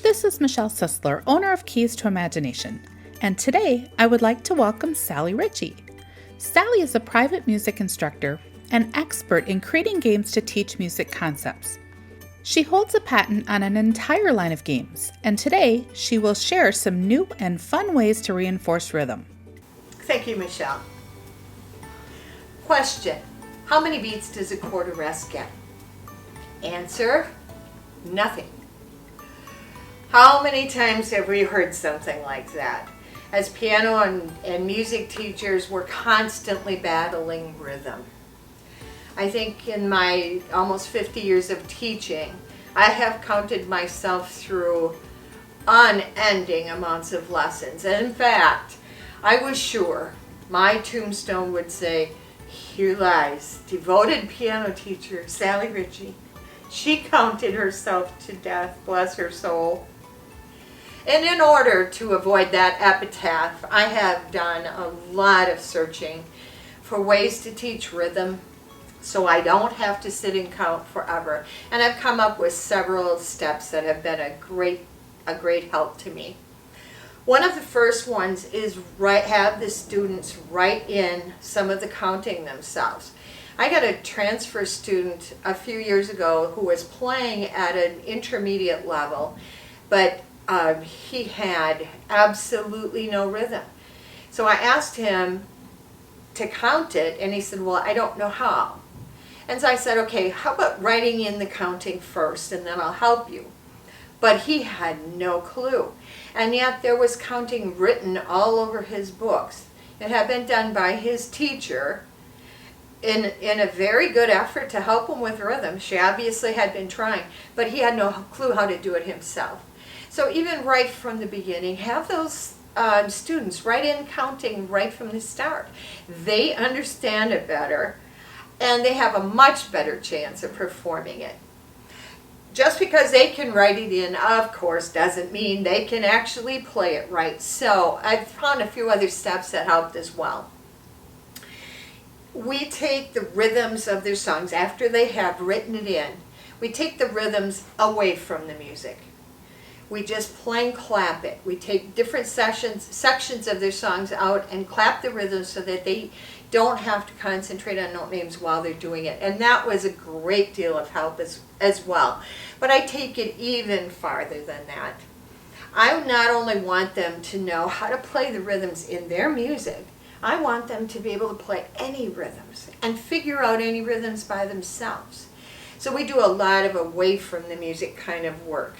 This is Michelle Sisler, owner of Keys to Imagination, and today I would like to welcome Sally Ritchie. Sally is a private music instructor and expert in creating games to teach music concepts. She holds a patent on an entire line of games, and today she will share some new and fun ways to reinforce rhythm. Thank you, Michelle. Question: how many beats does a quarter rest get? Answer: nothing. How many times have we heard something like that? As piano and music teachers, we're constantly battling rhythm. I think in my almost 50 years of teaching, I have counted myself through unending amounts of lessons. And in fact, I was sure my tombstone would say, "Here lies devoted piano teacher Sally Ritchie. She counted herself to death, bless her soul." And in order to avoid that epitaph, I have done a lot of searching for ways to teach rhythm so I don't have to sit and count forever. And I've come up with several steps that have been a great help to me. One of the first ones is have the students write in some of the counting themselves. I got a transfer student a few years ago who was playing at an intermediate level, but he had absolutely no rhythm. So I asked him to count it, and he said, "Well, I don't know how." And so I said, "Okay, how about writing in the counting first, and then I'll help you." But he had no clue. And yet there was counting written all over his books. It had been done by his teacher in a very good effort to help him with rhythm. She obviously had been trying, but he had no clue how to do it himself. So even right from the beginning, have those students write in counting right from the start. They understand it better, and they have a much better chance of performing it. Just because they can write it in, of course, doesn't mean they can actually play it right. So I've found a few other steps that helped as well. We take the rhythms of their songs after they have written it in. We take the rhythms away from the music. We just plain clap it. We take different sections of their songs out and clap the rhythms so that they don't have to concentrate on note names while they're doing it. And that was a great deal of help as well. But I take it even farther than that. I not only want them to know how to play the rhythms in their music, I want them to be able to play any rhythms and figure out any rhythms by themselves. So we do a lot of away from the music kind of work.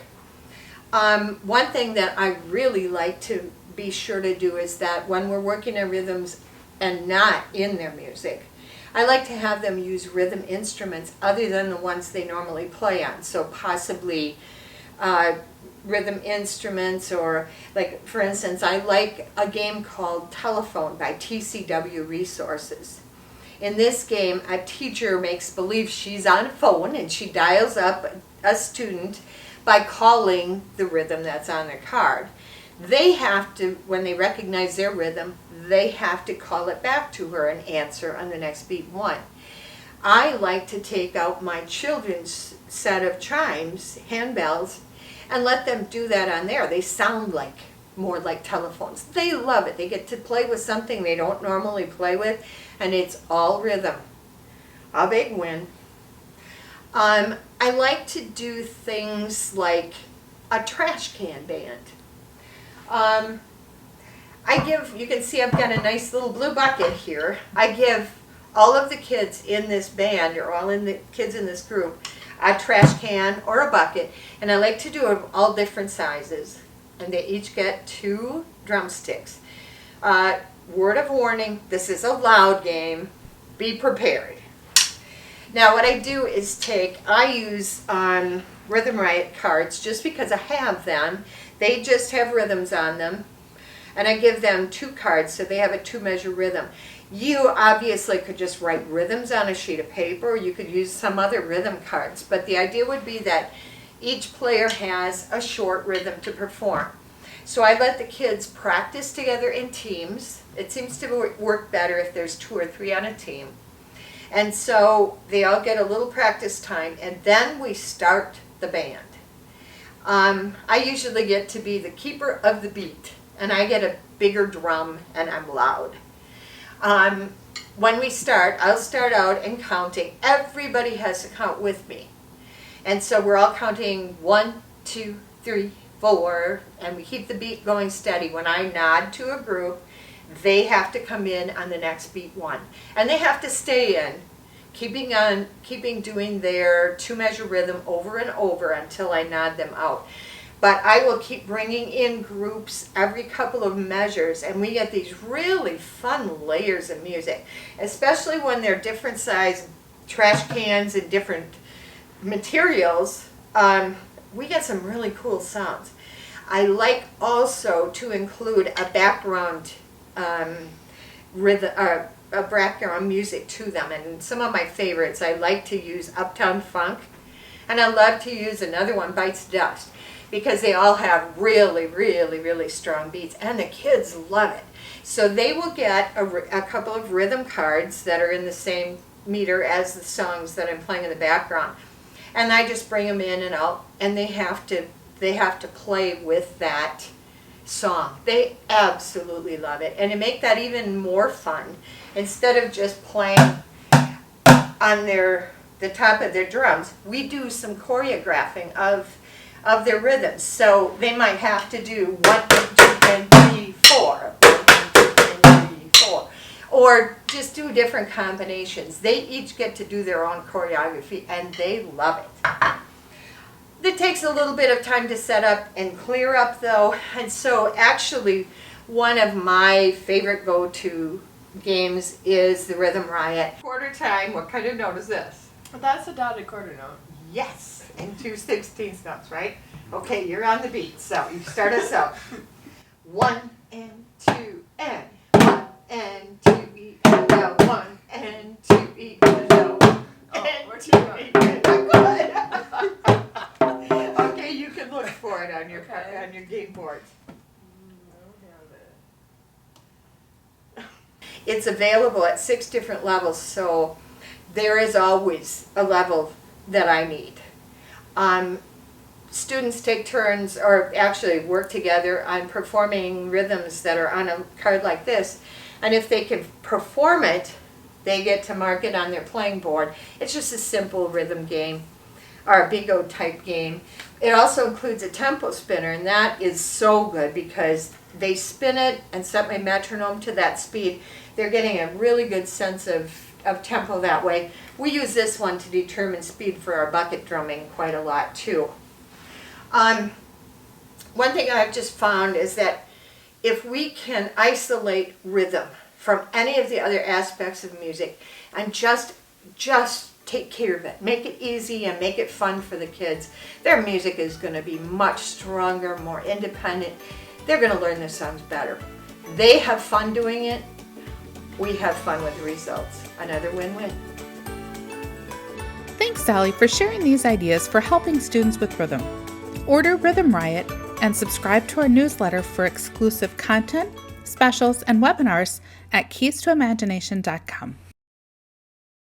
One thing that I really like to be sure to do is that when we're working on rhythms and not in their music, I like to have them use rhythm instruments other than the ones they normally play on. So possibly rhythm instruments, or like, for instance, I like a game called Telephone by TCW Resources. In this game, a teacher makes believe she's on a phone and she dials up a student by calling the rhythm that's on their card. They have to, when they recognize their rhythm, they have to call it back to her and answer on the next beat one. I like to take out my children's set of chimes, handbells, and let them do that on there. They sound like more like telephones. They love it. They get to play with something they don't normally play with, and it's all rhythm. A big win. I like to do things like a trash can band. You can see I've got a nice little blue bucket here. I give all of the kids in this band, or all in the kids in this group, a trash can or a bucket, and I like to do them all different sizes, and they each get 2 drumsticks. Word of warning, this is a loud game. Be prepared. Now what I do is I use Rhythm Riot cards just because I have them. They just have rhythms on them. And I give them 2 cards so they have a 2-measure rhythm. You obviously could just write rhythms on a sheet of paper, or you could use some other rhythm cards. But the idea would be that each player has a short rhythm to perform. So I let the kids practice together in teams. It seems to work better if there's 2 or 3 on a team. And so they all get a little practice time, and then we start the band. I usually get to be the keeper of the beat, and I get a bigger drum and I'm loud. When we start, I'll start out and counting. Everybody has to count with me. And so we're all counting 1, 2, 3, 4, and we keep the beat going steady. When I nod to a group, they have to come in on the next beat 1. And they have to stay in, keeping doing their 2-measure rhythm over and over until I nod them out. But I will keep bringing in groups every couple of measures, and we get these really fun layers of music, especially when they're different size trash cans and different materials. We get some really cool sounds. I like also to include a background rhythm, a background music to them, and some of my favorites, I like to use Uptown Funk, and I love to use another one, Bites Dust, because they all have really, really, really strong beats, and the kids love it. So they will get a couple of rhythm cards that are in the same meter as the songs that I'm playing in the background, and I just bring them in and out, and they have to play with that song. They absolutely love it, and to make that even more fun, instead of just playing on the top of their drums, we do some choreographing of their rhythms. So they might have to do 1, 2, 3, 4, 1, 2, 3, 4, or just do different combinations. They each get to do their own choreography, and they love it. It takes a little bit of time to set up and clear up, though, and so actually one of my favorite go-to games is the Rhythm Riot. Quarter time, what kind of note is this? That's a dotted quarter note. Yes, and 2 16th notes, right? Okay, you're on the beat, so you start us out. 1 and 2 and 1 and 2 E and L, 1 and 2 E and L, 1 and 2 E and L. Okay, you can look for it on your game board. It's available at 6 different levels, so there is always a level that I need. Students take turns, or actually work together on performing rhythms that are on a card like this, and if they can perform it, they get to mark it on their playing board. It's just a simple rhythm game, or a bingo type game. It also includes a tempo spinner, and that is so good because they spin it and set my metronome to that speed. They're getting a really good sense of tempo that way. We use this one to determine speed for our bucket drumming quite a lot too. One thing I've just found is that if we can isolate rhythm from any of the other aspects of music and just take care of it, make it easy and make it fun for the kids, their music is going to be much stronger, more independent. They're going to learn their songs better. They have fun doing it. We have fun with the results. Another win-win. Thanks, Sally, for sharing these ideas for helping students with rhythm. Order Rhythm Riot and subscribe to our newsletter for exclusive content, specials, and webinars at keystoimagination.com.